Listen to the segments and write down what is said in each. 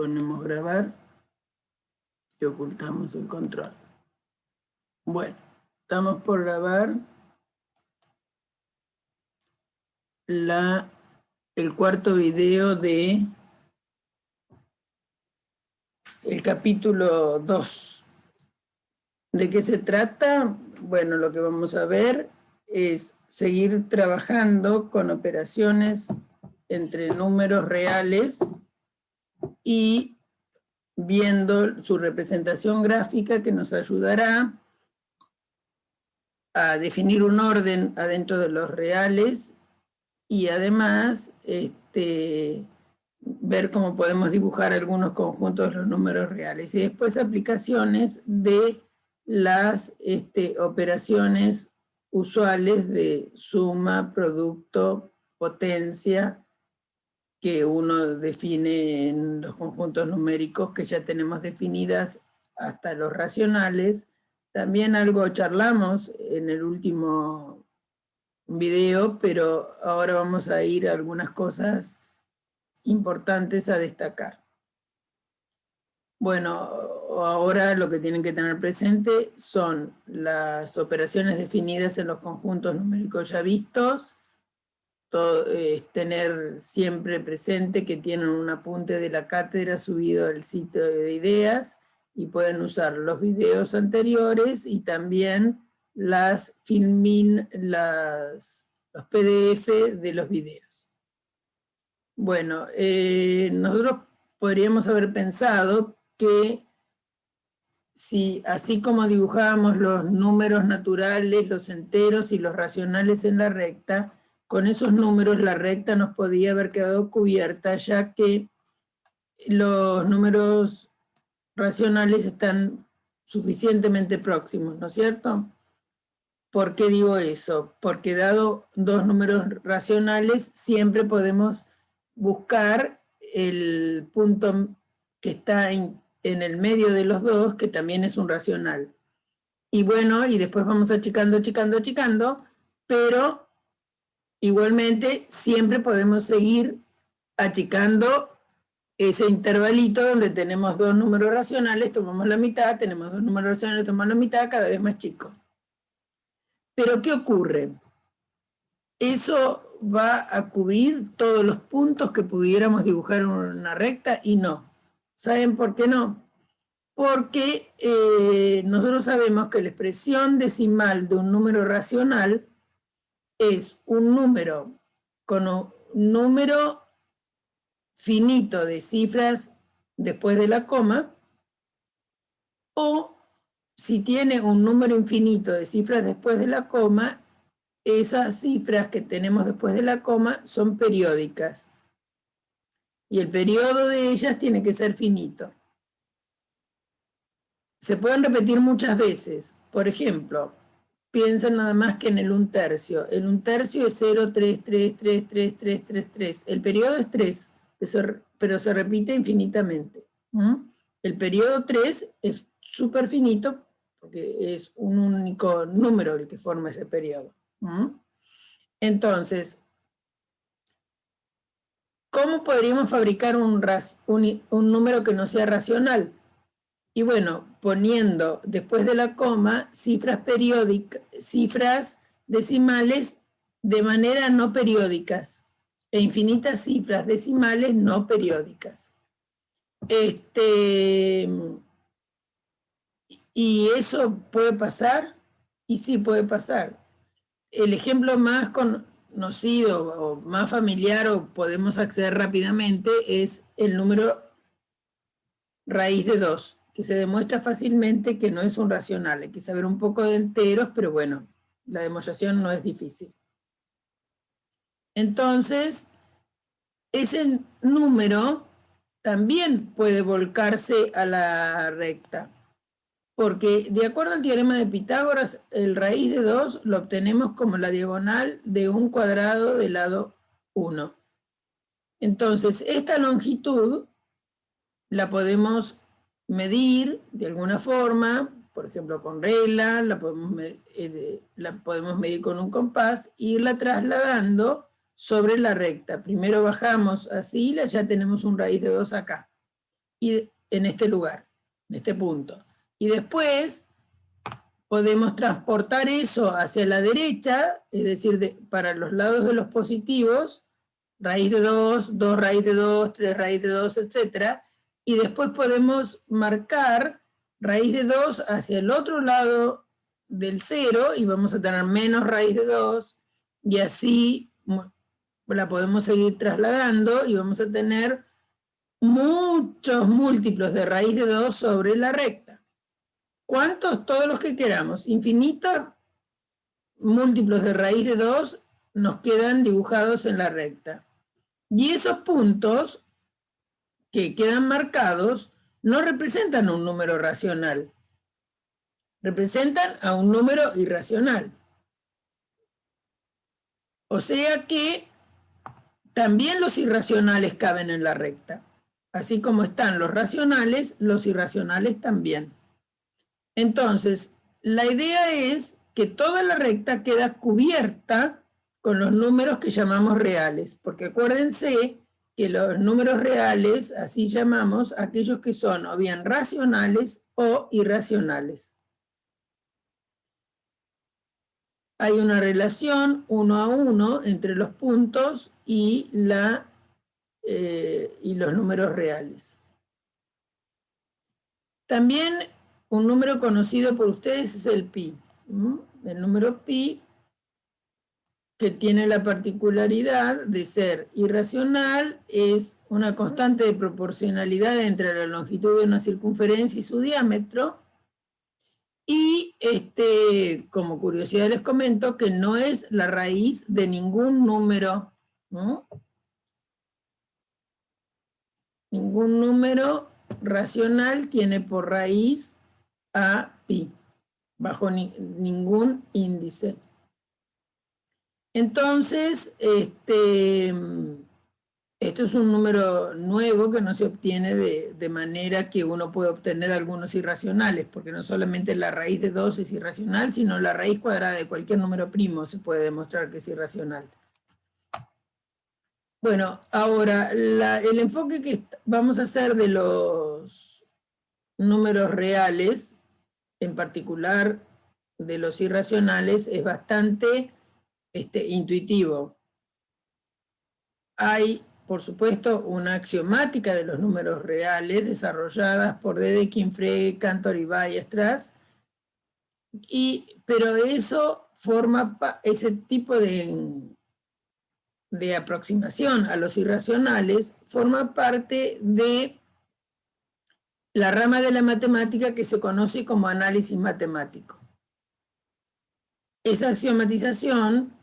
ponemos grabar y ocultamos el control. Bueno, estamos por grabar el cuarto video de el capítulo 2. ¿De qué se trata? Bueno, lo que vamos a ver es seguir trabajando con operaciones entre números reales y viendo su representación gráfica que nos ayudará a definir un orden adentro de los reales y además ver cómo podemos dibujar algunos conjuntos de los números reales y después aplicaciones de las operaciones usuales de suma, producto, potencia, que uno define en los conjuntos numéricos que ya tenemos definidas hasta los racionales. También algo charlamos en el último video, pero ahora vamos a ir a algunas cosas importantes a destacar. Bueno, ahora lo que tienen que tener presente son las operaciones definidas en los conjuntos numéricos ya vistos. Tener siempre presente que tienen un apunte de la cátedra subido al sitio de ideas y pueden usar los videos anteriores y también los PDF de los videos. Bueno, nosotros podríamos haber pensado que si así como dibujábamos los números naturales, los enteros y los racionales en la recta, con esos números la recta nos podía haber quedado cubierta, ya que los números racionales están suficientemente próximos, ¿no es cierto? ¿Por qué digo eso? Porque dado dos números racionales, siempre podemos buscar el punto que está en el medio de los dos, que también es un racional. Y bueno, y después vamos achicando, pero igualmente siempre podemos seguir achicando ese intervalito donde tenemos dos números racionales, tomamos la mitad, tenemos dos números racionales, tomamos la mitad, cada vez más chico. Pero ¿qué ocurre? Eso va a cubrir todos los puntos que pudiéramos dibujar en una recta y no. ¿Saben por qué no? Porque nosotros sabemos que la expresión decimal de un número racional es un número con un número finito de cifras después de la coma, o si tiene un número infinito de cifras después de la coma, esas cifras que tenemos después de la coma son periódicas. Y el periodo de ellas tiene que ser finito. Se pueden repetir muchas veces. Por ejemplo, piensen nada más que en el 1/3. El 1/3 es 0, 3, 3, 3, 3, 3, 3, 3. El periodo es 3, pero se repite infinitamente. El periodo 3 es súper finito porque es un único número el que forma ese periodo. Entonces, ¿cómo podríamos fabricar un número que no sea racional? Y bueno, poniendo después de la coma cifras periódicas, cifras decimales de manera no periódicas e infinitas cifras decimales no periódicas. ¿Y eso puede pasar? Y sí puede pasar. El ejemplo más conocido o más familiar o podemos acceder rápidamente es el número raíz de 2, que se demuestra fácilmente que no es un racional. Hay que saber un poco de enteros, pero bueno, la demostración no es difícil. Entonces, ese número también puede volcarse a la recta, porque de acuerdo al teorema de Pitágoras, el raíz de 2 lo obtenemos como la diagonal de un cuadrado del lado 1. Entonces, esta longitud la podemos medir de alguna forma, por ejemplo con regla, la podemos medir con un compás e irla trasladando sobre la recta. Primero bajamos así, ya tenemos un raíz de 2 acá. y en este lugar, en este punto. Y después podemos transportar eso hacia la derecha, es decir, para los lados de los positivos, raíz de 2, 2 raíz de 2, 3 raíz de 2, etc. Y después podemos marcar raíz de 2 hacia el otro lado del 0 y vamos a tener menos raíz de 2 y así la podemos seguir trasladando y vamos a tener muchos múltiplos de raíz de 2 sobre la recta. ¿Cuántos? Todos los que queramos. Infinitos múltiplos de raíz de 2 nos quedan dibujados en la recta. Y esos puntos que quedan marcados no representan un número racional, representan a un número irracional. O sea que también los irracionales caben en la recta. Así como están los racionales, los irracionales también. Entonces, la idea es que toda la recta queda cubierta con los números que llamamos reales, porque acuérdense que los números reales, así llamamos aquellos que son o bien racionales o irracionales. Hay una relación 1 a 1 entre los puntos y los números reales. También un número conocido por ustedes es el pi. El número pi, que tiene la particularidad de ser irracional, es una constante de proporcionalidad entre la longitud de una circunferencia y su diámetro. Y como curiosidad les comento que no es la raíz de ningún número, ¿no? Ningún número racional tiene por raíz a pi, bajo ningún índice. Entonces, esto es un número nuevo que no se obtiene de manera que uno puede obtener algunos irracionales, porque no solamente la raíz de 2 es irracional, sino la raíz cuadrada de cualquier número primo se puede demostrar que es irracional. Bueno, ahora, el enfoque que vamos a hacer de los números reales, en particular de los irracionales, es bastante intuitivo. Hay, por supuesto, una axiomática de los números reales desarrolladas por Dedekind, Frege, Cantor y Weierstrass, pero eso forma ese tipo de aproximación a los irracionales forma parte de la rama de la matemática que se conoce como análisis matemático. Esa axiomatización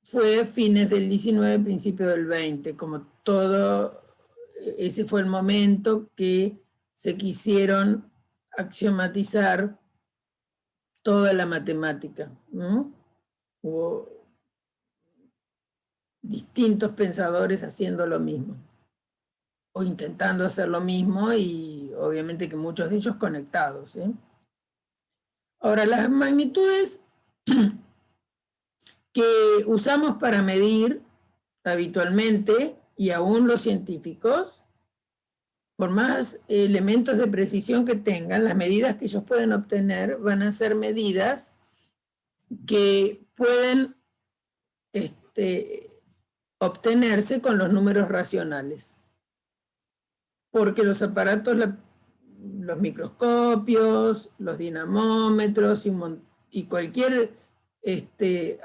fue fines del 19, principio del 20, como todo, ese fue el momento que se quisieron axiomatizar toda la matemática, ¿no? Hubo distintos pensadores haciendo lo mismo, o intentando hacer lo mismo, y obviamente que muchos de ellos conectados, ¿eh? Ahora, las magnitudes que usamos para medir habitualmente, y aún los científicos, por más elementos de precisión que tengan, las medidas que ellos pueden obtener van a ser medidas que pueden obtenerse con los números racionales. Porque los aparatos, los microscopios, los dinamómetros y cualquier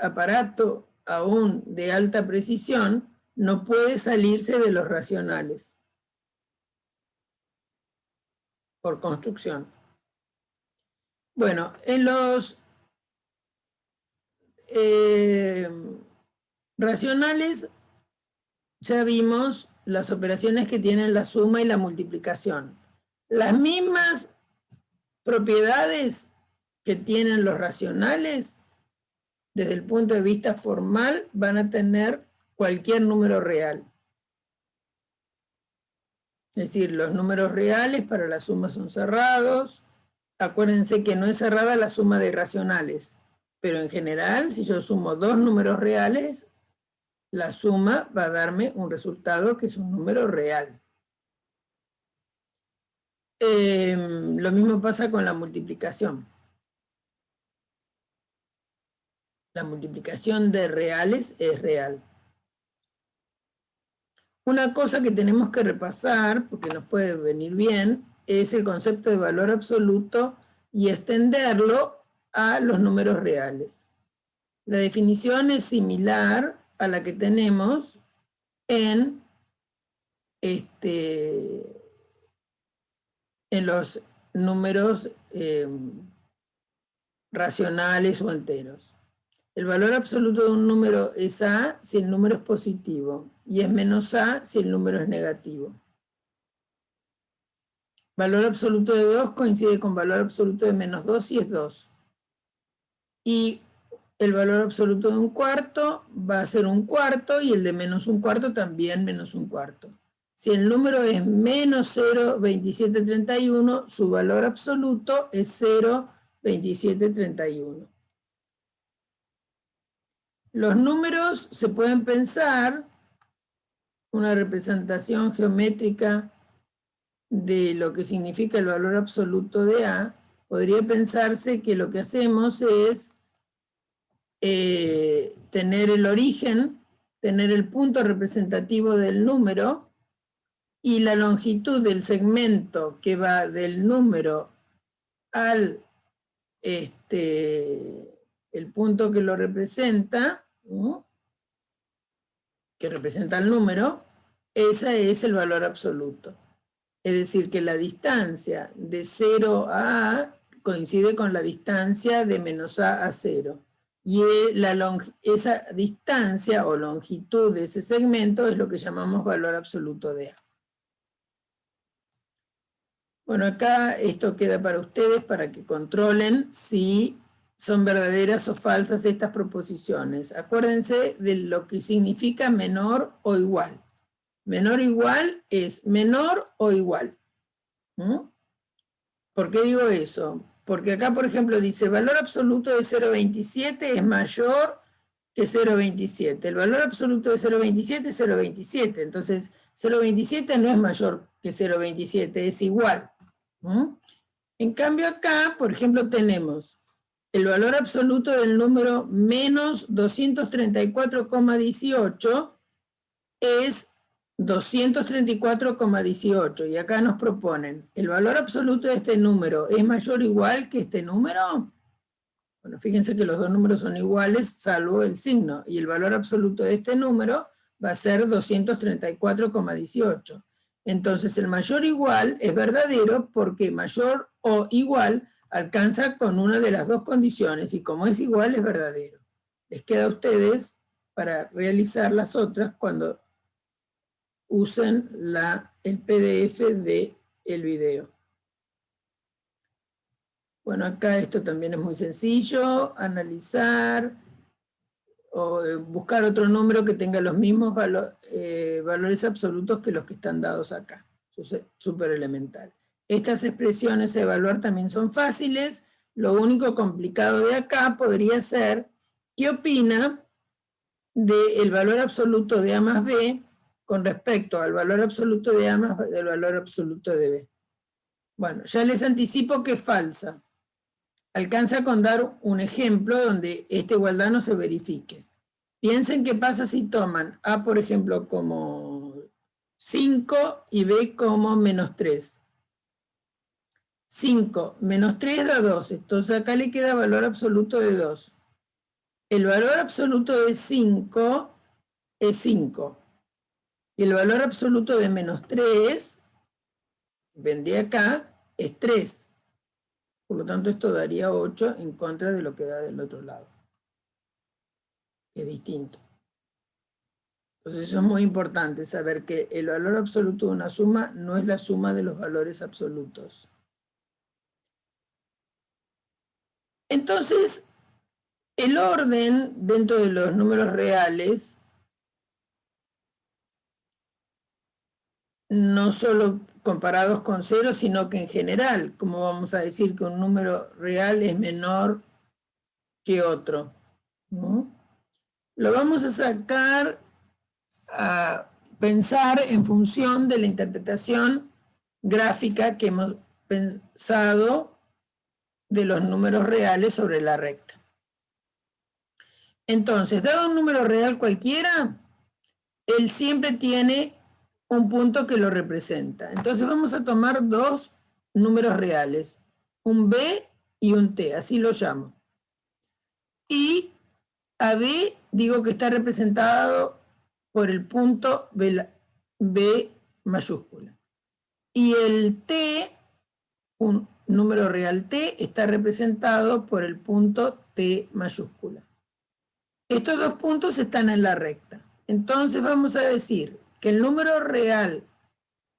aparato aún de alta precisión no puede salirse de los racionales por construcción. Bueno, en los racionales ya vimos las operaciones que tienen la suma y la multiplicación. Las mismas propiedades que tienen los racionales desde el punto de vista formal van a tener cualquier número real. Es decir, los números reales para la suma son cerrados. Acuérdense que no es cerrada la suma de irracionales, pero en general, si yo sumo dos números reales, la suma va a darme un resultado que es un número real. Lo mismo pasa con la multiplicación. La multiplicación de reales es real. Una cosa que tenemos que repasar, porque nos puede venir bien, es el concepto de valor absoluto y extenderlo a los números reales. La definición es similar a la que tenemos en los números racionales o enteros. El valor absoluto de un número es A si el número es positivo y es menos A si el número es negativo. Valor absoluto de 2 coincide con valor absoluto de menos 2 si es 2. Y el valor absoluto de un cuarto va a ser un cuarto y el de menos un cuarto también menos un cuarto. Si el número es menos 0,2731, su valor absoluto es 0,2731. Los números se pueden pensar, una representación geométrica de lo que significa el valor absoluto de A, podría pensarse que lo que hacemos es tener el origen, tener el punto representativo del número y la longitud del segmento que va del número al el punto que lo representa, ¿no? Que representa el número, ese es el valor absoluto. Es decir, que la distancia de 0 a A coincide con la distancia de menos A a 0. Y esa distancia o longitud de ese segmento es lo que llamamos valor absoluto de A. Bueno, acá esto queda para ustedes para que controlen si son verdaderas o falsas estas proposiciones. Acuérdense de lo que significa menor o igual. Menor o igual es menor o igual. ¿Por qué digo eso? Porque acá, por ejemplo, dice valor absoluto de 0,27 es mayor que 0,27. El valor absoluto de 0,27 es 0,27. Entonces, 0,27 no es mayor que 0,27, es igual. En cambio acá, por ejemplo, tenemos el valor absoluto del número menos 234,18 es 234,18 y acá nos proponen, ¿el valor absoluto de este número es mayor o igual que este número? Bueno, fíjense que los dos números son iguales salvo el signo y el valor absoluto de este número va a ser 234,18. Entonces el mayor o igual es verdadero porque mayor o igual alcanza con una de las dos condiciones y como es igual es verdadero. Les queda a ustedes para realizar las otras cuando usen el PDF del video. Bueno, acá esto también es muy sencillo, analizar o buscar otro número que tenga los mismos valores absolutos que los que están dados acá. Es súper elemental. Estas expresiones a evaluar también son fáciles. Lo único complicado de acá podría ser qué opina del valor absoluto de A más B con respecto al valor absoluto de A más del valor absoluto de B. Bueno, ya les anticipo que es falsa. Alcanza con dar un ejemplo donde esta igualdad no se verifique. Piensen qué pasa si toman A, por ejemplo, como 5 y B como menos 3. 5 menos 3 da 2, entonces acá le queda valor absoluto de 2. El valor absoluto de 5 es 5. Y el valor absoluto de menos 3, vendría acá, es 3. Por lo tanto, esto daría 8 en contra de lo que da del otro lado. Es distinto. Entonces, eso es muy importante, saber que el valor absoluto de una suma no es la suma de los valores absolutos. Entonces, el orden dentro de los números reales no solo comparados con 0, sino que en general, como vamos a decir que un número real es menor que otro, ¿no? Lo vamos a sacar a pensar en función de la interpretación gráfica que hemos pensado de los números reales sobre la recta. Entonces, dado un número real cualquiera, él siempre tiene un punto que lo representa. Entonces vamos a tomar dos números reales, un B y un T, así lo llamo. Y a B digo que está representado por el punto B mayúscula. Y el T, un número real T, está representado por el punto T mayúscula. Estos dos puntos están en la recta. Entonces vamos a decir que el número real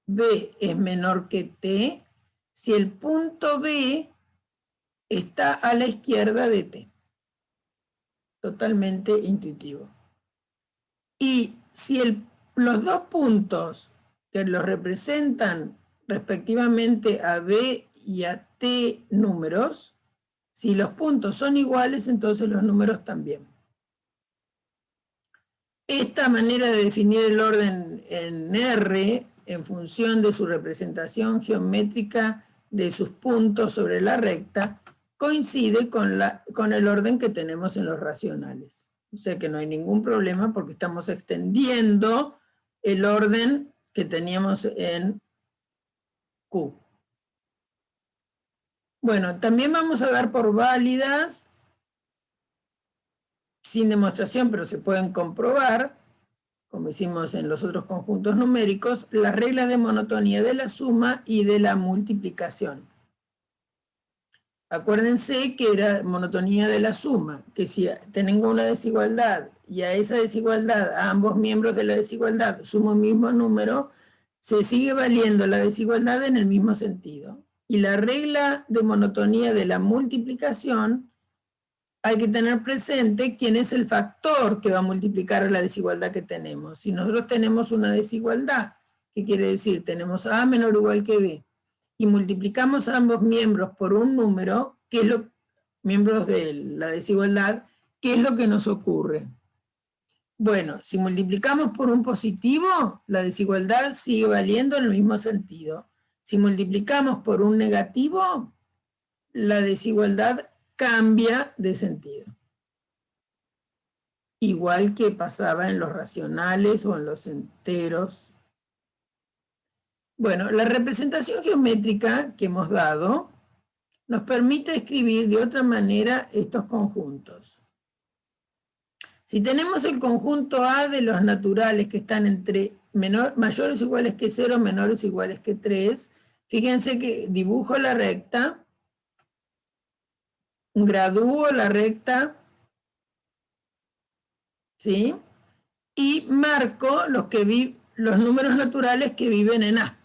B es menor que T si el punto B está a la izquierda de T. Totalmente intuitivo. Y si los dos puntos que los representan respectivamente a B y a T números, si los puntos son iguales, entonces los números también. Esta manera de definir el orden en R en función de su representación geométrica de sus puntos sobre la recta coincide con el orden que tenemos en los racionales. O sea que no hay ningún problema porque estamos extendiendo el orden que teníamos en Q. Bueno, también vamos a dar por válidas, sin demostración, pero se pueden comprobar, como hicimos en los otros conjuntos numéricos, las reglas de monotonía de la suma y de la multiplicación. Acuérdense que era monotonía de la suma, que si tengo una desigualdad y a esa desigualdad, a ambos miembros de la desigualdad, sumo el mismo número, se sigue valiendo la desigualdad en el mismo sentido. Y la regla de monotonía de la multiplicación, hay que tener presente quién es el factor que va a multiplicar la desigualdad que tenemos. Si nosotros tenemos una desigualdad, ¿qué quiere decir? Tenemos A menor o igual que B, y multiplicamos a ambos miembros por un número, que es miembros de la desigualdad, ¿qué es lo que nos ocurre? Bueno, si multiplicamos por un positivo, la desigualdad sigue valiendo en el mismo sentido. Si multiplicamos por un negativo, la desigualdad cambia de sentido. Igual que pasaba en los racionales o en los enteros. Bueno, la representación geométrica que hemos dado nos permite escribir de otra manera estos conjuntos. Si tenemos el conjunto A de los naturales que están entre mayores o iguales que 0, menores o iguales que 3, fíjense que dibujo la recta, gradúo la recta, ¿sí? Y marco los números naturales que viven en A.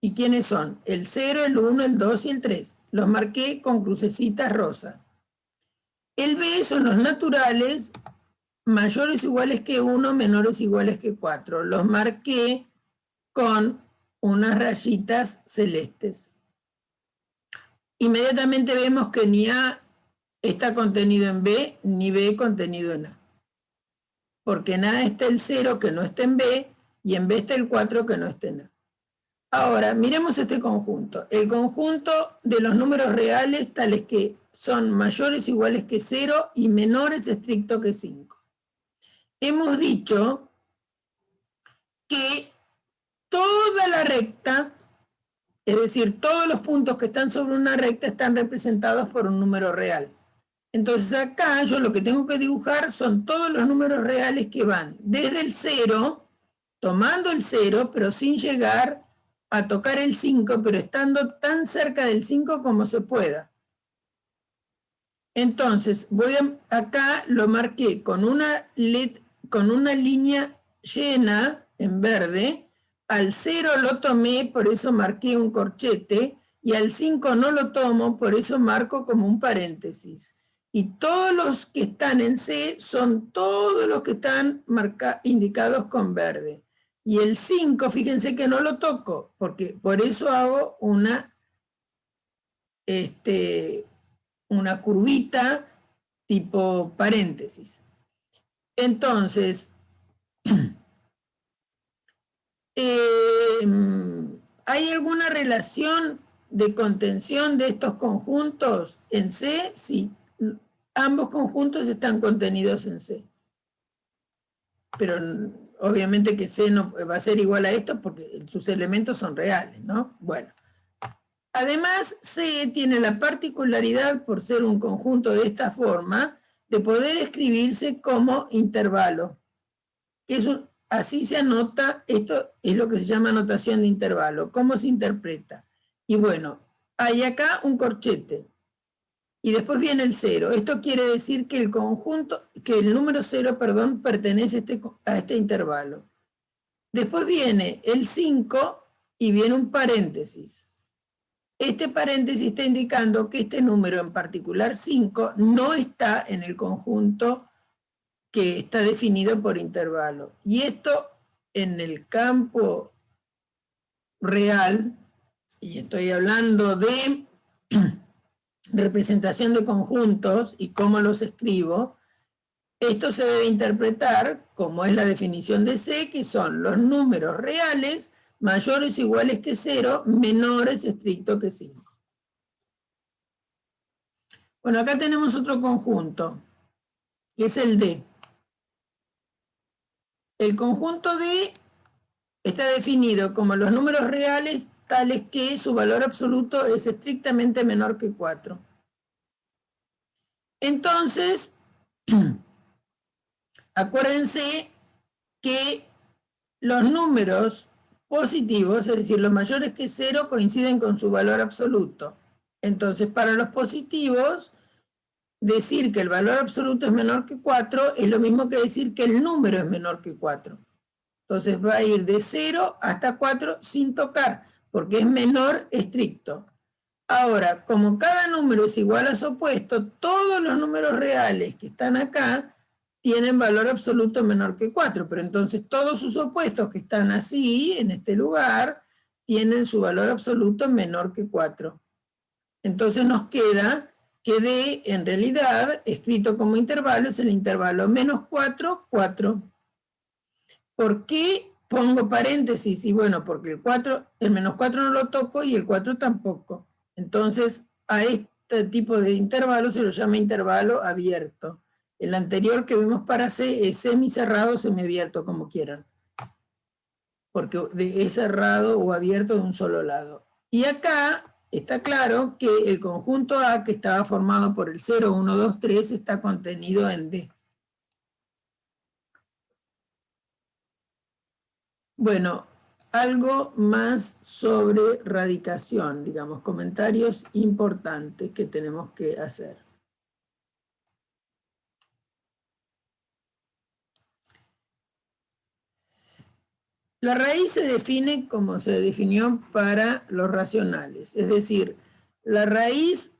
¿Y quiénes son? El 0, el 1, el 2 y el 3. Los marqué con crucecitas rosa. El B son los naturales mayores o iguales que 1, menores o iguales que 4. Los marqué con unas rayitas celestes. Inmediatamente vemos que ni A está contenido en B, ni B contenido en A. Porque en A está el 0 que no está en B, y en B está el 4 que no está en A. Ahora, miremos este conjunto. El conjunto de los números reales tales que son mayores o iguales que 0 y menores estricto que 5. Hemos dicho que toda la recta, es decir, todos los puntos que están sobre una recta están representados por un número real. Entonces acá yo lo que tengo que dibujar son todos los números reales que van desde el 0, tomando el 0, pero sin llegar a tocar el 5, pero estando tan cerca del 5 como se pueda. Entonces, acá lo marqué con una línea llena en verde. Al 0 lo tomé, por eso marqué un corchete, y al 5 no lo tomo, por eso marco como un paréntesis. Y todos los que están en C son todos los que están indicados con verde. Y el 5, fíjense que no lo toco, porque por eso hago una curvita tipo paréntesis. Entonces, ¿hay alguna relación de contención de estos conjuntos en C si ambos conjuntos están contenidos en C. Pero obviamente que C no va a ser igual a esto porque sus elementos son reales, ¿no? Bueno. Además, C tiene la particularidad, por ser un conjunto de esta forma, de poder escribirse como intervalo. Así se anota, esto es lo que se llama notación de intervalo. ¿Cómo se interpreta? Y bueno, hay acá un corchete. Y después viene el 0. Esto quiere decir que el número 0, perdón, pertenece a este intervalo. Después viene el 5 y viene un paréntesis. Este paréntesis está indicando que este número, en particular 5, no está en el conjunto que está definido por intervalo. Y esto en el campo real, y estoy hablando de representación de conjuntos y cómo los escribo, esto se debe interpretar como es la definición de C, que son los números reales mayores o iguales que 0, menores estricto que 5. Bueno, acá tenemos otro conjunto, que es el D. El conjunto D está definido como los números reales tales que su valor absoluto es estrictamente menor que 4. Entonces, acuérdense que los números positivos, es decir, los mayores que 0, coinciden con su valor absoluto. Entonces, para los positivos, decir que el valor absoluto es menor que 4 es lo mismo que decir que el número es menor que 4. Entonces va a ir de 0 hasta 4 sin tocar, porque es menor estricto. Ahora, como cada número es igual a su opuesto, todos los números reales que están acá tienen valor absoluto menor que 4, pero entonces todos sus opuestos que están así, en este lugar, tienen su valor absoluto menor que 4. Entonces nos queda que D, en realidad, escrito como intervalo, es el intervalo menos 4, 4. ¿Por qué pongo paréntesis? Y bueno, porque el menos 4 no lo toco y el 4 tampoco. Entonces, a este tipo de intervalo se lo llama intervalo abierto. El anterior que vimos para C es semicerrado o semiabierto, como quieran. Porque es cerrado o abierto de un solo lado. Y acá está claro que el conjunto A, que estaba formado por el 0, 1, 2, 3, está contenido en D. Bueno, algo más sobre radicación, digamos, comentarios importantes que tenemos que hacer. La raíz se define como se definió para los racionales, es decir, la raíz,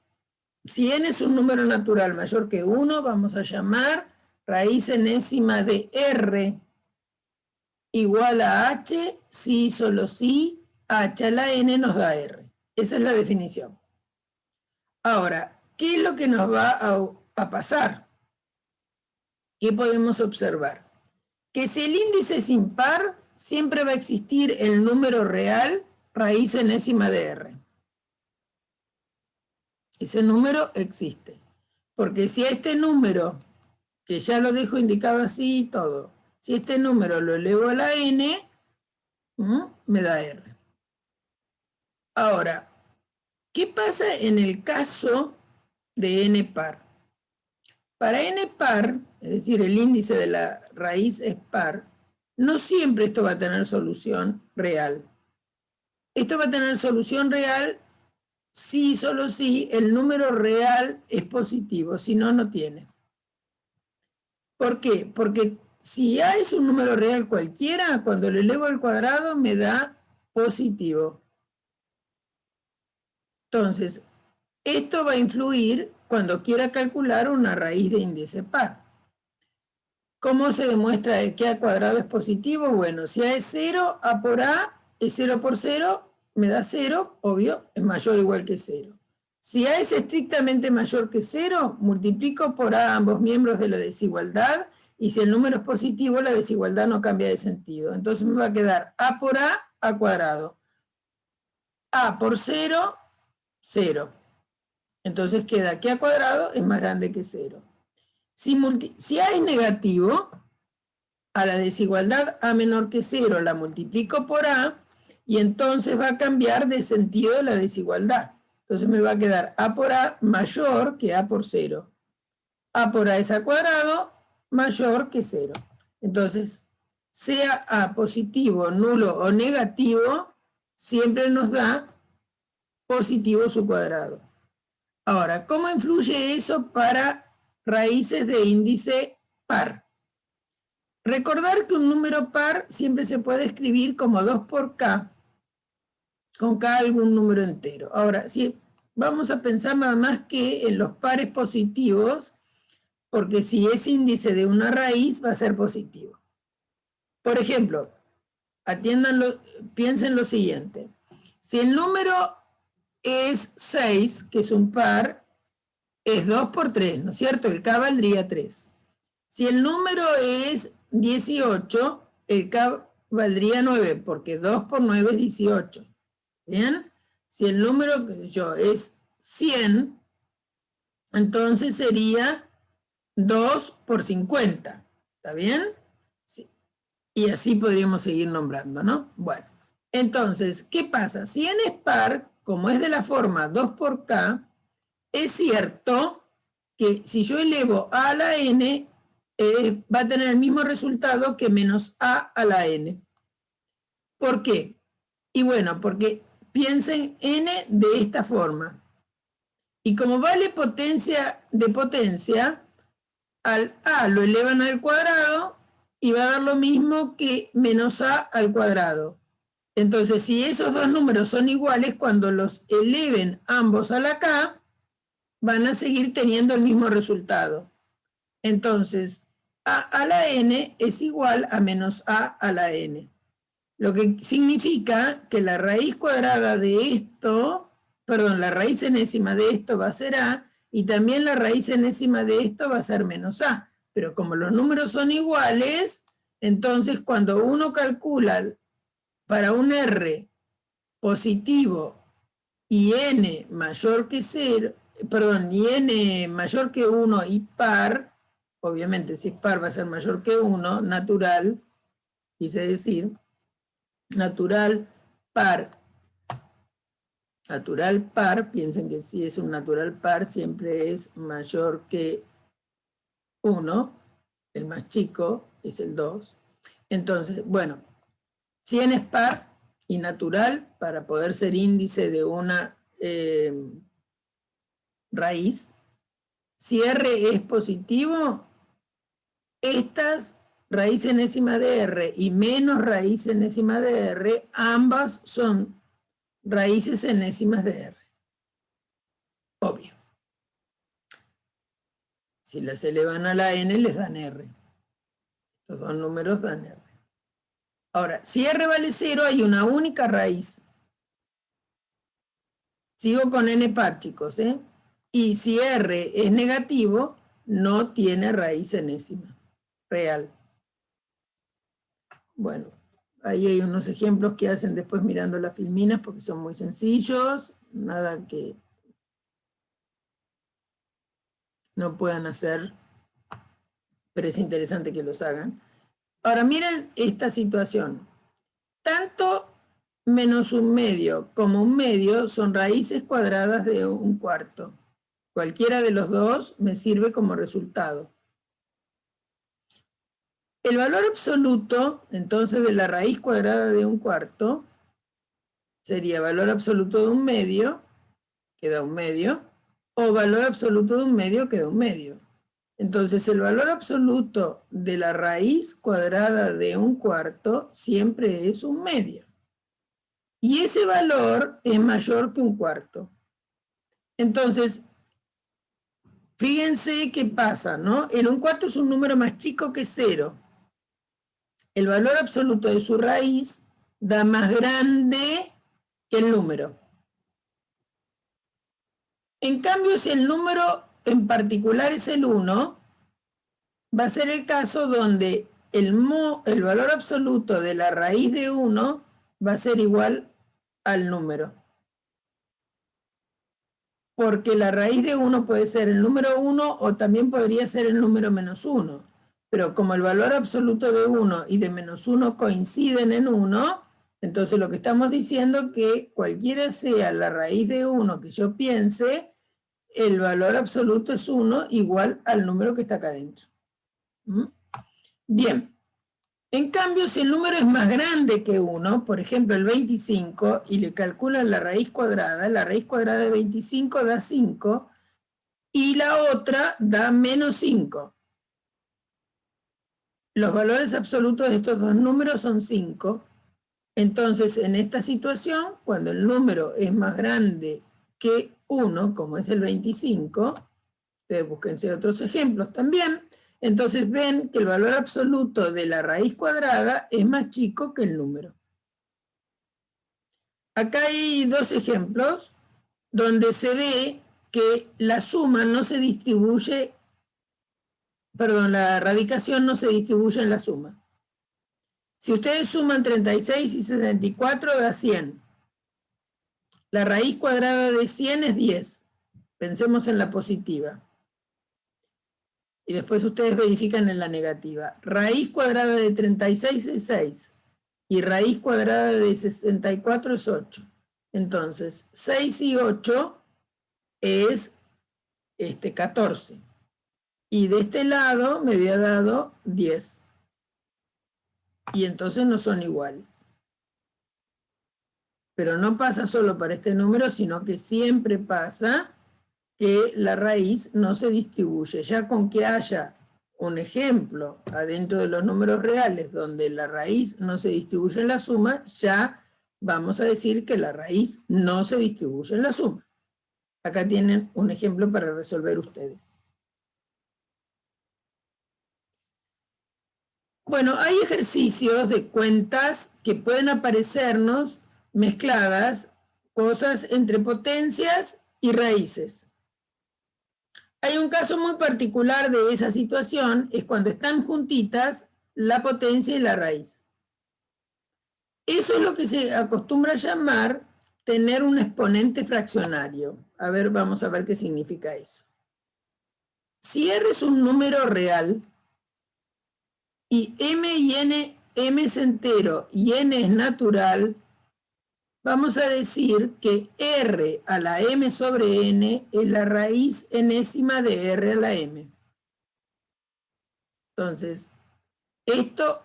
si n es un número natural mayor que 1, vamos a llamar raíz enésima de R igual a H, si solo si H a la N nos da R. Esa es la definición. Ahora, ¿qué es lo que nos va a pasar? ¿Qué podemos observar? Que si el índice es impar, siempre va a existir el número real raíz enésima de R. Ese número existe. Porque si a este número, que ya lo dejo indicado así y todo, si este número lo elevo a la n, me da R. Ahora, ¿qué pasa en el caso de n par? Para n par, es decir, el índice de la raíz es par, no siempre esto va a tener solución real. Esto va a tener solución real si, solo si, el número real es positivo, si no, no tiene. ¿Por qué? Porque si A es un número real cualquiera, cuando lo elevo al cuadrado me da positivo. Entonces, esto va a influir cuando quiera calcular una raíz de índice par. ¿Cómo se demuestra que A cuadrado es positivo? Bueno, si A es 0, A por A es 0 por 0, me da 0, obvio, es mayor o igual que 0. Si A es estrictamente mayor que 0, multiplico por A ambos miembros de la desigualdad, y si el número es positivo, la desigualdad no cambia de sentido. Entonces me va a quedar A por A cuadrado. A por 0 0. Entonces queda que a cuadrado es más grande que 0. Si A es negativo, a la desigualdad A menor que 0 la multiplico por A y entonces va a cambiar de sentido la desigualdad. Entonces me va a quedar A por A mayor que A por 0. A por A es A cuadrado mayor que 0. Entonces, sea A positivo, nulo o negativo, siempre nos da positivo su cuadrado. Ahora, ¿cómo influye eso para raíces de índice par? Recordar que un número par siempre se puede escribir como 2 por k, con k algún número entero. Ahora, si vamos a pensar nada más que en los pares positivos, porque si es índice de una raíz va a ser positivo. Por ejemplo, piensen lo siguiente. Si el número es 6, que es un par, es 2 por 3, ¿no es cierto? El k valdría 3. Si el número es 18, el k valdría 9, porque 2 por 9 es 18. ¿Bien? Si el número es 100, entonces sería 2 por 50. ¿Está bien? Sí. Y así podríamos seguir nombrando, ¿no? Bueno, entonces, ¿qué pasa? Si n es par, como es de la forma 2 por k, es cierto que si yo elevo a la n, va a tener el mismo resultado que menos a la n. ¿Por qué? Y bueno, porque piensen n de esta forma. Y como vale potencia de potencia, al a lo elevan al cuadrado y va a dar lo mismo que menos a al cuadrado. Entonces, si esos dos números son iguales, cuando los eleven ambos a la k, van a seguir teniendo el mismo resultado. Entonces, a la n es igual a menos a la n. Lo que significa que la raíz cuadrada de esto, perdón, la raíz enésima de esto va a ser a, y también la raíz enésima de esto va a ser menos a. Pero como los números son iguales, entonces cuando uno calcula para un r positivo y n mayor que 0, perdón, y n mayor que 1 y par, obviamente si es par va a ser mayor que 1, natural, quise decir, natural par, piensen que si es un natural par siempre es mayor que 1, el más chico es el 2. Entonces, bueno, si n es par y natural, para poder ser índice de una raíz, si r es positivo, estas raíz enésima de r y menos raíz enésima de r, ambas son raíces enésimas de r. Obvio. Si las elevan a la n, les dan r. Estos dos números dan r. Ahora, si r vale 0, hay una única raíz. Sigo con n par, chicos, ¿eh? Y si r es negativo, no tiene raíz enésima real. Bueno, ahí hay unos ejemplos que hacen después mirando las filminas porque son muy sencillos, nada que no puedan hacer, pero es interesante que los hagan. Ahora miren esta situación. Tanto menos un medio como un medio son raíces cuadradas de un cuarto. Cualquiera de los dos me sirve como resultado. El valor absoluto, entonces, de la raíz cuadrada de un cuarto sería valor absoluto de un medio, que da un medio, o valor absoluto de un medio, que da un medio. Entonces, el valor absoluto de la raíz cuadrada de un cuarto siempre es un medio. Y ese valor es mayor que un cuarto. Entonces, fíjense qué pasa, ¿no? El un cuarto es un número más chico que 0. El valor absoluto de su raíz da más grande que el número. En cambio, si el número en particular es el 1, va a ser el caso donde el valor absoluto de la raíz de 1 va a ser igual al número. porque la raíz de 1 puede ser el número 1 o también podría ser el número menos 1. Pero como el valor absoluto de 1 y de menos 1 coinciden en 1, entonces lo que estamos diciendo es que cualquiera sea la raíz de 1 que yo piense, el valor absoluto es 1 igual al número que está acá adentro. Bien. En cambio, si el número es más grande que 1, por ejemplo el 25, y le calculan la raíz cuadrada de 25 da 5, y la otra da menos 5. Los valores absolutos de estos dos números son 5. Entonces, en esta situación, cuando el número es más grande que 1, como es el 25, ustedes búsquense otros ejemplos también, entonces ven que el valor absoluto de la raíz cuadrada es más chico que el número. Acá hay dos ejemplos donde se ve que la suma no se distribuye, perdón, la radicación no se distribuye en la suma. Si ustedes suman 36 y 64 da 100. La raíz cuadrada de 100 es 10. Pensemos en la positiva. Y después ustedes verifican en la negativa. Raíz cuadrada de 36 es 6. Y raíz cuadrada de 64 es 8. Entonces, 6 y 8 es 14. Y de este lado me había dado 10. Y entonces no son iguales. Pero no pasa solo para este número, sino que siempre pasa que la raíz no se distribuye. Ya con que haya un ejemplo adentro de los números reales donde la raíz no se distribuye en la suma, ya vamos a decir que la raíz no se distribuye en la suma. Acá tienen un ejemplo para resolver ustedes. Bueno, hay ejercicios de cuentas que pueden aparecernos mezcladas, cosas entre potencias y raíces. Hay un caso muy particular de esa situación, es cuando están juntitas la potencia y la raíz. Eso es lo que se acostumbra a llamar tener un exponente fraccionario. A ver, vamos a ver qué significa eso. Si R es un número real y M es entero y N es natural, vamos a decir que R a la M sobre N es la raíz enésima de R a la M. Entonces, esto,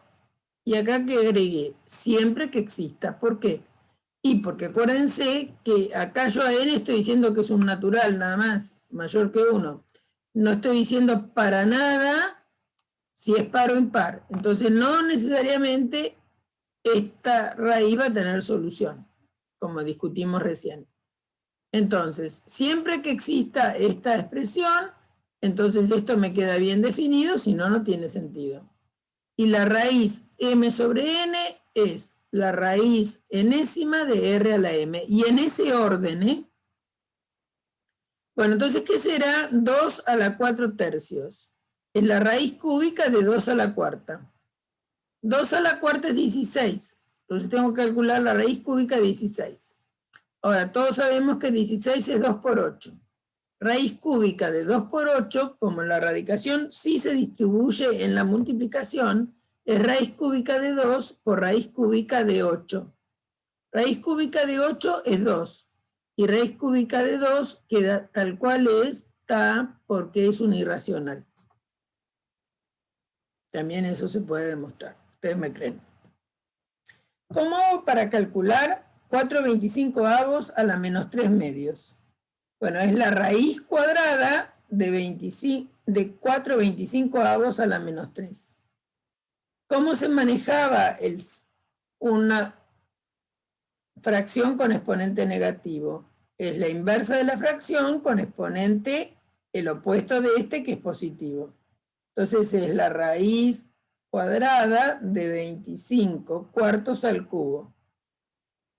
y acá que agregué, siempre que exista. ¿Por qué? Y porque acuérdense que acá yo a N estoy diciendo que es un natural nada más, mayor que 1. No estoy diciendo para nada si es par o impar. Entonces, no necesariamente esta raíz va a tener solución, como discutimos recién. Entonces, siempre que exista esta expresión, entonces esto me queda bien definido, si no, no tiene sentido. Y la raíz M sobre N es la raíz enésima de R a la M. Y en ese orden, Bueno, entonces, ¿qué será 2 a la 4 tercios? Es la raíz cúbica de 2 a la cuarta. 2 a la cuarta es 16. Entonces tengo que calcular la raíz cúbica de 16. Ahora, todos sabemos que 16 es 2 por 8. Raíz cúbica de 2 por 8, como la radicación sí se distribuye en la multiplicación, es raíz cúbica de 2 por raíz cúbica de 8. Raíz cúbica de 8 es 2. Y raíz cúbica de 2 queda tal cual está porque es una irracional. También eso se puede demostrar. Ustedes me creen. ¿Cómo hago para calcular 4/25 a la menos 3 medios? Bueno, es la raíz cuadrada de 4/25 a la menos 3. ¿Cómo se manejaba una fracción con exponente negativo? Es la inversa de la fracción con exponente, el opuesto de este, que es positivo. Entonces es la raíz cuadrada de 25 cuartos al cubo.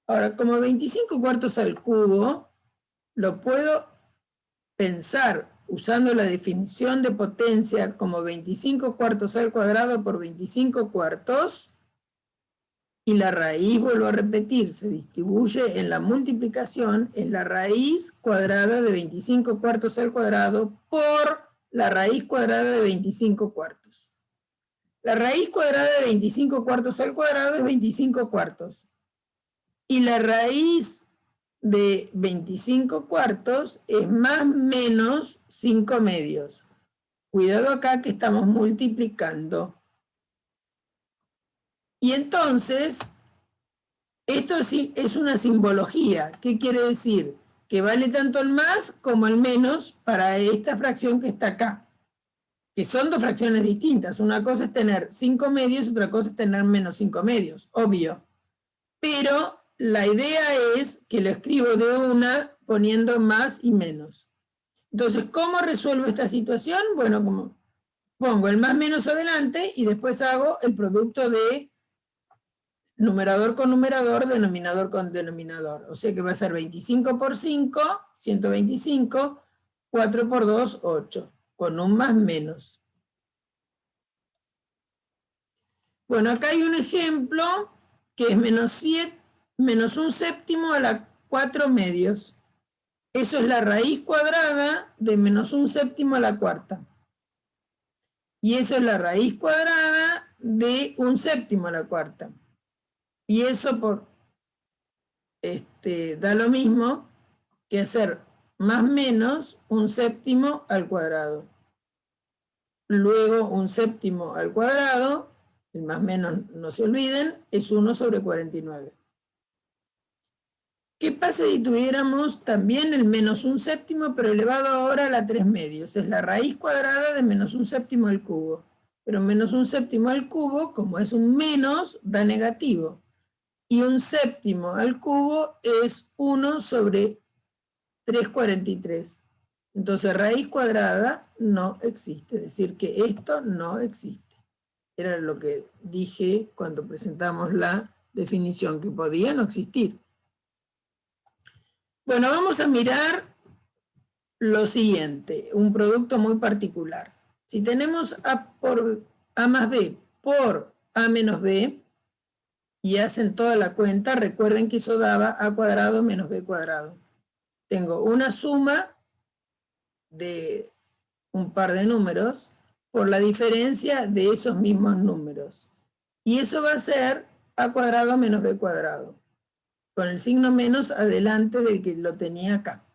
Ahora, como 25 cuartos al cubo, lo puedo pensar usando la definición de potencia como 25 cuartos al cuadrado por 25 cuartos, Y la raíz, vuelvo a repetir, se distribuye en la multiplicación, es la raíz cuadrada de 25 cuartos al cuadrado por la raíz cuadrada de 25 cuartos. La raíz cuadrada de 25 cuartos al cuadrado es 25 cuartos. Y la raíz de 25 cuartos es más menos 5 medios. Cuidado acá que estamos multiplicando. Y entonces, esto sí es una simbología. ¿Qué quiere decir? Que vale tanto el más como el menos para esta fracción que está acá. Que son dos fracciones distintas. Una cosa es tener 5 medios, otra cosa es tener menos 5 medios, obvio. Pero la idea es que lo escribo de una poniendo más y menos. Entonces, ¿cómo resuelvo esta situación? Bueno, como pongo el más menos adelante y después hago el producto de numerador con numerador, denominador con denominador. O sea que va a ser 25 por 5, 125, 4 por 2, 8, con un más menos. Bueno, acá hay un ejemplo que es menos un séptimo a la 4 medios. Eso es la raíz cuadrada de menos un séptimo a la cuarta. Y eso es la raíz cuadrada de un séptimo a la cuarta. Y eso da lo mismo que hacer más menos un séptimo al cuadrado. Luego un séptimo al cuadrado, el más menos no se olviden, es 1 sobre 49. ¿Qué pasa si tuviéramos también el menos un séptimo, pero elevado ahora a la 3 medios? Es la raíz cuadrada de menos un séptimo al cubo. Pero menos un séptimo al cubo, como es un menos, da negativo. Y un séptimo al cubo es 1 sobre 3,43. Entonces raíz cuadrada no existe, es decir, que esto no existe. Era lo que dije cuando presentamos la definición, que podía no existir. Bueno, vamos a mirar lo siguiente, un producto muy particular. Si tenemos A más B por A menos B, y hacen toda la cuenta, recuerden que eso daba A cuadrado menos B cuadrado. Tengo una suma de un par de números por la diferencia de esos mismos números. Y eso va a ser A cuadrado menos B cuadrado, con el signo menos adelante del que lo tenía acá.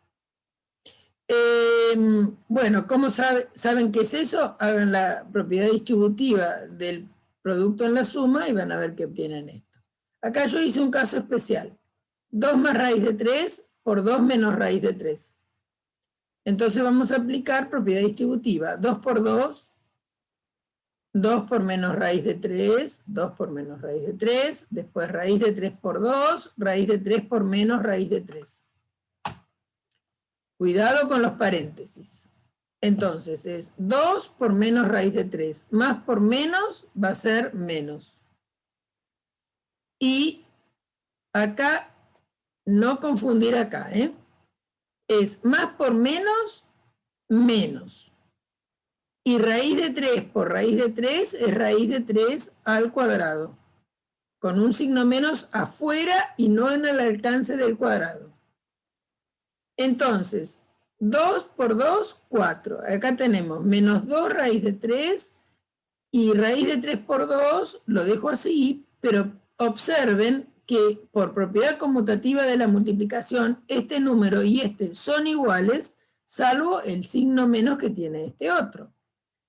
Bueno, ¿cómo saben qué es eso? Hagan la propiedad distributiva del producto en la suma y van a ver que obtienen esto. Acá yo hice un caso especial. 2 más raíz de 3 por 2 menos raíz de 3. Entonces vamos a aplicar propiedad distributiva. 2 por 2, 2 por menos raíz de 3, 2 por menos raíz de 3, después raíz de 3 por 2, raíz de 3 por menos raíz de 3. Cuidado con los paréntesis. Entonces es 2 por menos raíz de 3, más por menos va a ser menos. Y acá, no confundir acá, es más por menos, menos. Y raíz de 3 por raíz de 3 es raíz de 3 al cuadrado, con un signo menos afuera y no en el alcance del cuadrado. Entonces, 2 por 2, 4. Acá tenemos menos 2 raíz de 3 y raíz de 3 por 2, lo dejo así, pero observen que por propiedad conmutativa de la multiplicación, este número y este son iguales, salvo el signo menos que tiene este otro.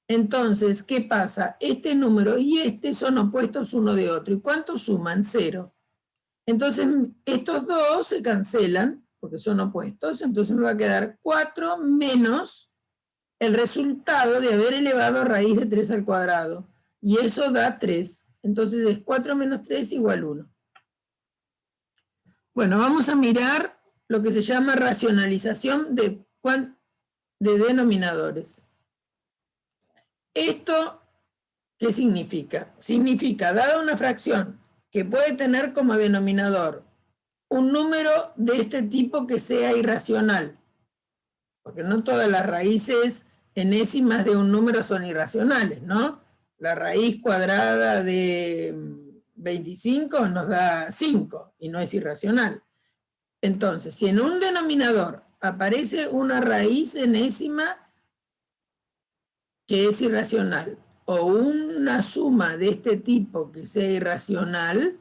Entonces, ¿qué pasa? Este número y este son opuestos uno de otro. ¿Y cuánto suman? 0. Entonces, estos dos se cancelan, porque son opuestos, entonces me va a quedar 4 menos el resultado de haber elevado raíz de 3 al cuadrado. Y eso da 3. Entonces es 4 menos 3 igual 1. Bueno, vamos a mirar lo que se llama racionalización de denominadores. ¿Esto qué significa? Significa, dada una fracción que puede tener como denominador un número de este tipo que sea irracional, porque no todas las raíces enésimas de un número son irracionales, ¿no? La raíz cuadrada de 25 nos da 5 y no es irracional. Entonces, si en un denominador aparece una raíz enésima que es irracional o una suma de este tipo que sea irracional,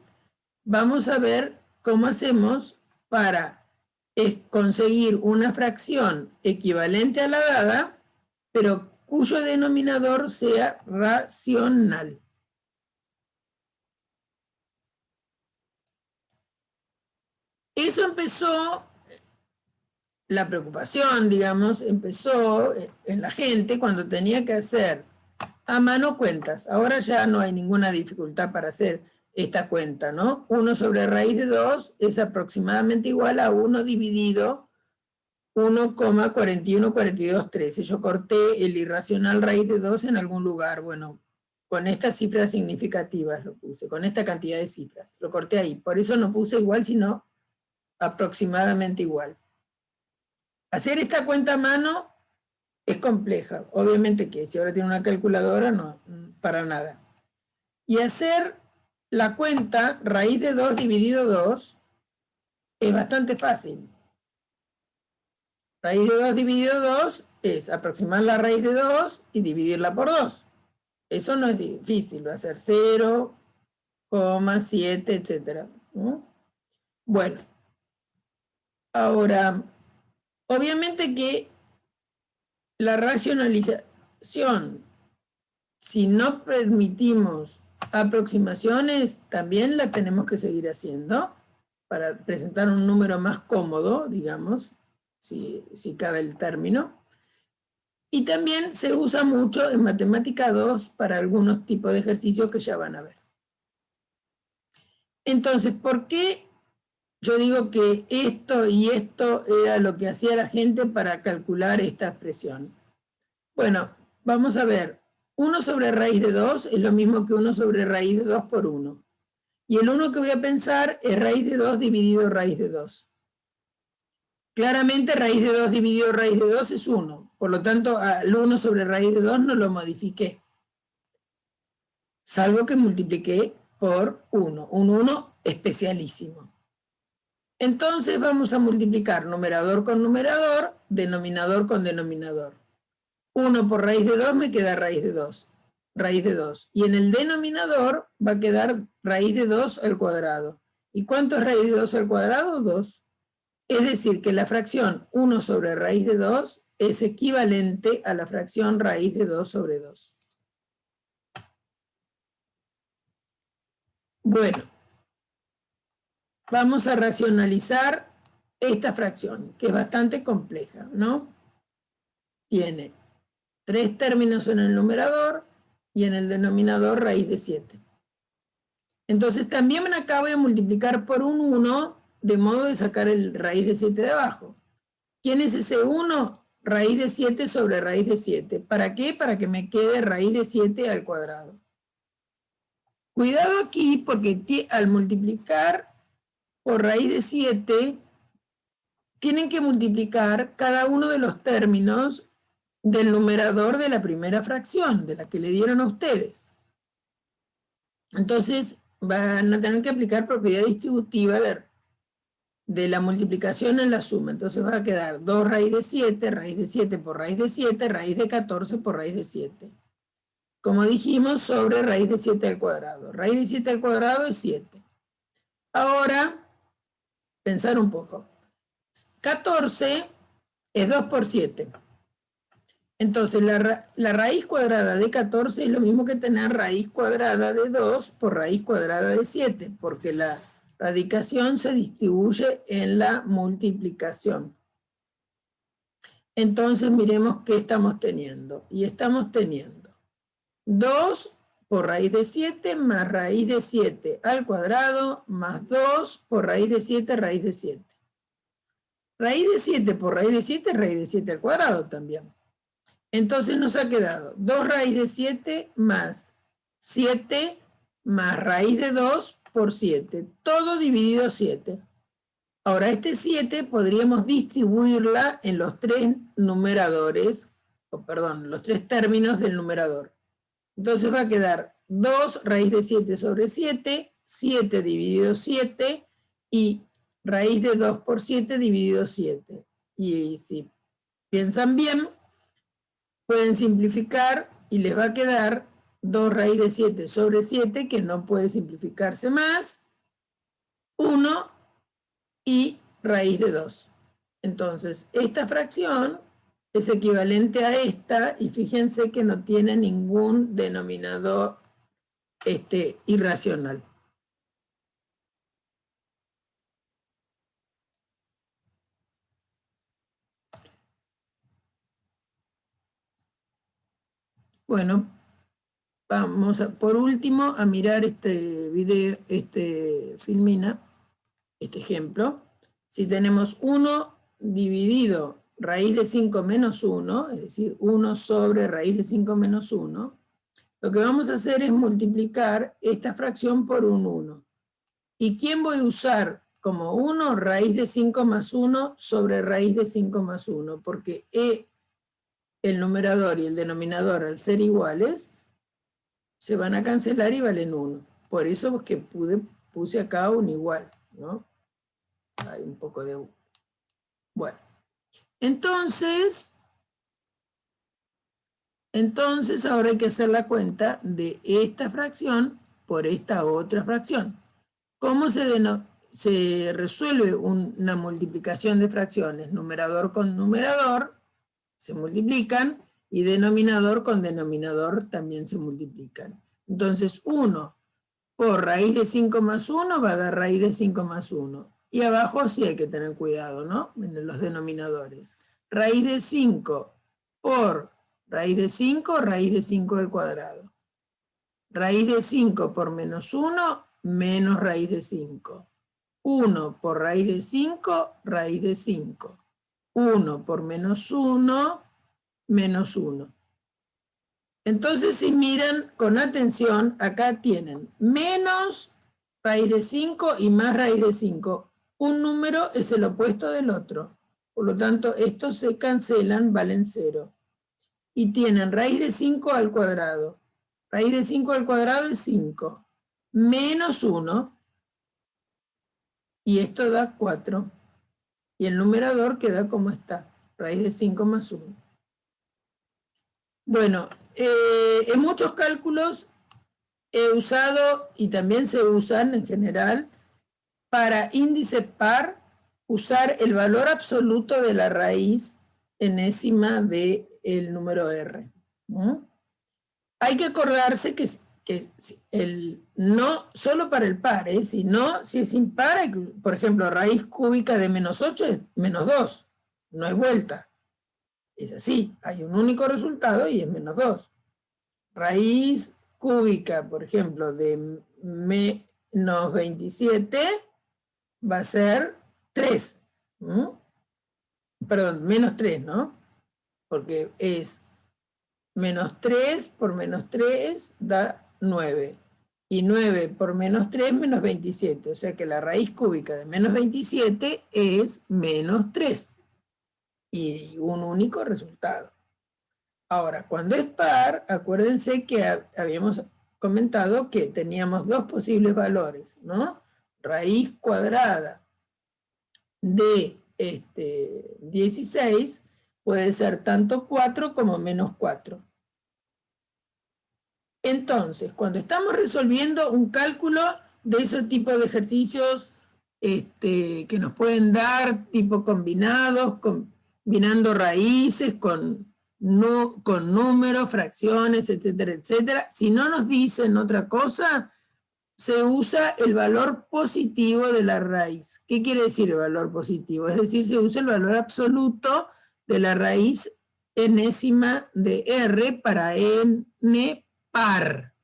vamos a ver cómo hacemos para conseguir una fracción equivalente a la dada, pero cuyo denominador sea racional. Eso empezó, la preocupación, digamos, empezó en la gente cuando tenía que hacer a mano cuentas. Ahora ya no hay ninguna dificultad para hacer esta cuenta, ¿no? 1 sobre raíz de 2 es aproximadamente igual a 1 dividido 1,414213. Yo corté el irracional raíz de 2 en algún lugar. Bueno, con estas cifras significativas lo puse, con esta cantidad de cifras. Lo corté ahí. Por eso no puse igual, sino aproximadamente igual. Hacer esta cuenta a mano es compleja. Obviamente que si ahora tiene una calculadora, no, para nada. Y hacer la cuenta raíz de 2 dividido 2 es bastante fácil. Raíz de 2 dividido 2 es aproximar la raíz de 2 y dividirla por 2. Eso no es difícil, va a ser 0,7, etc. Bueno, ahora, obviamente que la racionalización, si no permitimos aproximaciones, también la tenemos que seguir haciendo para presentar un número más cómodo, digamos, si cabe el término. Y también se usa mucho en Matemática 2 para algunos tipos de ejercicios que ya van a ver. Entonces, ¿por qué yo digo que esto y esto era lo que hacía la gente para calcular esta expresión? Bueno, vamos a ver. 1 sobre raíz de 2 es lo mismo que 1 sobre raíz de 2 por 1. Y el 1 que voy a pensar es raíz de 2 dividido raíz de 2. Claramente raíz de 2 dividido raíz de 2 es 1. Por lo tanto, al 1 sobre raíz de 2 no lo modifiqué. Salvo que multipliqué por 1. Un 1 especialísimo. Entonces vamos a multiplicar numerador con numerador, denominador con denominador. 1 por raíz de 2 me queda raíz de 2. Raíz de 2. Y en el denominador va a quedar raíz de 2 al cuadrado. ¿Y cuánto es raíz de 2 al cuadrado? 2. Es decir, que la fracción 1 sobre raíz de 2 es equivalente a la fracción raíz de 2 sobre 2. Bueno, vamos a racionalizar esta fracción, que es bastante compleja, ¿no? Tiene 3 términos en el numerador y en el denominador raíz de 7. Entonces también acá voy a multiplicar por un 1 de modo de sacar el raíz de 7 de abajo. ¿Quién es ese 1? Raíz de 7 sobre raíz de 7. ¿Para qué? Para que me quede raíz de 7 al cuadrado. Cuidado aquí porque al multiplicar por raíz de 7, tienen que multiplicar cada uno de los términos del numerador de la primera fracción, de la que le dieron a ustedes. Entonces van a tener que aplicar propiedad distributiva de la multiplicación en la suma. Entonces va a quedar 2 raíz de 7 por raíz de 7, raíz de 14 por raíz de 7. Como dijimos, sobre raíz de 7 al cuadrado. Raíz de 7 al cuadrado es 7. Ahora, pensar un poco. 14 es 2 por 7. Entonces, la raíz cuadrada de 14 es lo mismo que tener raíz cuadrada de 2 por raíz cuadrada de 7, porque la radicación se distribuye en la multiplicación. Entonces, miremos qué estamos teniendo. Y estamos teniendo 2 por raíz de 7 más raíz de 7 al cuadrado más 2 por raíz de 7 raíz de 7. Raíz de 7 por raíz de 7 raíz de 7 al cuadrado también. Entonces nos ha quedado 2 raíz de 7 más 7 más raíz de 2 por 7. Todo dividido 7. Ahora este 7 podríamos distribuirla en los 3 numeradores, los 3 términos del numerador. Entonces va a quedar 2 raíz de 7 sobre 7 7 dividido 7 y raíz de 2 por 7 dividido 7. Y si piensan bien, pueden simplificar y les va a quedar 2 raíz de 7 sobre 7, que no puede simplificarse más, 1 y raíz de 2. Entonces, esta fracción es equivalente a esta, y fíjense que no tiene ningún denominador irracional. Bueno, vamos por último a mirar este video, filmina, este ejemplo. Si tenemos 1 dividido raíz de 5 menos 1, es decir, 1 sobre raíz de 5 menos 1, lo que vamos a hacer es multiplicar esta fracción por un 1. ¿Y quién voy a usar como 1? Raíz de 5 más 1 sobre raíz de 5 más 1, porque el numerador y el denominador, al ser iguales, se van a cancelar y valen 1. Por eso es que puse acá un igual, ¿no? Hay un poco de... Bueno, entonces ahora hay que hacer la cuenta de esta fracción por esta otra fracción. ¿Cómo se resuelve una multiplicación de fracciones? Numerador con numerador se multiplican y denominador con denominador también se multiplican. Entonces 1 por raíz de 5 más 1 va a dar raíz de 5 más 1. Y abajo sí hay que tener cuidado, ¿no? En los denominadores. Raíz de 5 por raíz de 5, raíz de 5 al cuadrado. Raíz de 5 por menos 1, menos raíz de 5. 1 por raíz de 5, raíz de 5. 1 por menos 1, menos 1. Entonces, si miran con atención, acá tienen menos raíz de 5 y más raíz de 5. Un número es el opuesto del otro. Por lo tanto, estos se cancelan, valen 0. Y tienen raíz de 5 al cuadrado. Raíz de 5 al cuadrado es 5. Menos 1. Y esto da 4. Y el numerador queda como está. Raíz de 5 más 1. Bueno, en muchos cálculos he usado, y también se usan en general, para índice par, usar el valor absoluto de la raíz enésima del número R. Hay que acordarse que no solo para el par, sino si es impar, por ejemplo, raíz cúbica de menos 8 es menos 2, no hay vuelta. Es así, hay un único resultado y es menos 2. Raíz cúbica, por ejemplo, de menos 27 va a ser 3. Perdón, menos 3, ¿no? Porque es menos 3 por menos 3 da 9. Y 9 por menos 3, menos 27. O sea que la raíz cúbica de menos 27 es menos 3. Y un único resultado. Ahora, cuando es par, acuérdense que habíamos comentado que teníamos dos posibles valores, ¿no? Raíz cuadrada de 16 puede ser tanto 4 como menos 4. Entonces, cuando estamos resolviendo un cálculo de ese tipo de ejercicios que nos pueden dar, tipo combinados, combinando raíces con números, fracciones, etcétera, etcétera, si no nos dicen otra cosa, se usa el valor positivo de la raíz. ¿Qué quiere decir el valor positivo? Es decir, se usa el valor absoluto de la raíz enésima de R para n par.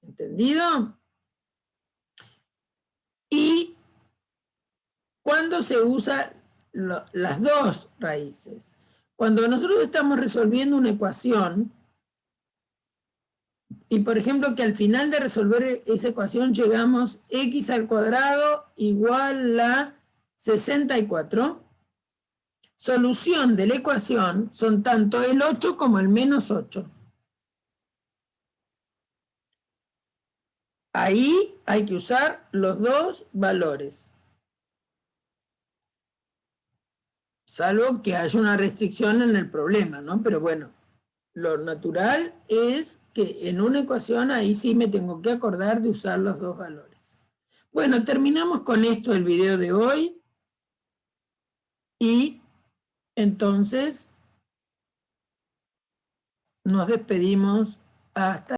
¿Entendido? Y cuando se usa las dos raíces. Cuando nosotros estamos resolviendo una ecuación, y por ejemplo que al final de resolver esa ecuación llegamos x al cuadrado igual a 64, solución de la ecuación son tanto el 8 como el menos 8. Ahí hay que usar los dos valores. Salvo que haya una restricción en el problema, ¿no? Pero bueno, lo natural es que en una ecuación ahí sí me tengo que acordar de usar los dos valores. Bueno, terminamos con esto el video de hoy. Y entonces nos despedimos hasta